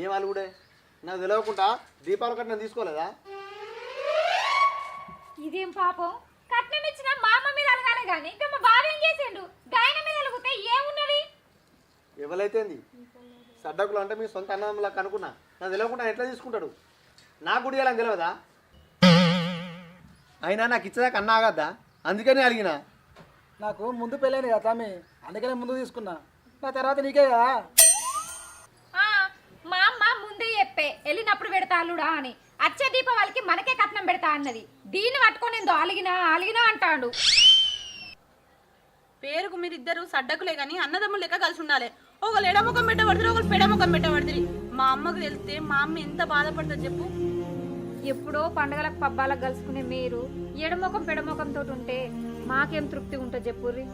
ఏం అలుగుడే నాకు తెలియకుండా దీపావళి కట్నం తీసుకోలేదా? ఇదేం పాపం, కట్నం ఇచ్చిన మా అమ్మ మీద అలగాలి కానీ ఇంకా మా బావ ఏం చేసిండు? గాయన మీద అలిగితే ఏమున్నది? ఎవరైతేంది సడ్డకులు అంటే మీ సొంత అన్నదమ్ములా కనుక్కున్నా, నాకు తెలియకుండా ఎట్లా తీసుకుంటాడు? నా గుడి అని తెలియదా? అయినా నాకు ఇచ్చేదాకా అన్నా ఆగద్దా? అందుకని అడిగిన. నాకు ముందు పెళ్ళైంది కదా తమ్మి, అందుకనే ముందు తీసుకున్నా. నా తర్వాత నీకే కదా. మా అమ్మ ముందే చెప్పే వెళ్ళినప్పుడు పెడతా అల్లుడా అని. వచ్చే దీపావళికి మనకే కట్నం పెడతా అన్నది. దీన్ని పట్టుకొని ఏందో అలిగినా అంటాడు. పేరుకు మీరిద్దరు సడ్డకులే కానీ అన్నదమ్ములు లెక్క కలిసి ఉండాలి. ఒకళ్ళు ఎడముఖం పెట్టబడుతుంది, ఒకళ్ళు పెడముఖం పెట్టబడుతుంది. మా అమ్మకు తెలిస్తే మా అమ్మ ఎంత బాధపడుతుంది చెప్పు. ఎప్పుడో పండగలకు పబ్బాలకు కలుసుకునే మీరు ఎడముఖం పెడముఖంతో ఉంటే మాకేం తృప్తి ఉంటుంది చెప్పుర్రి.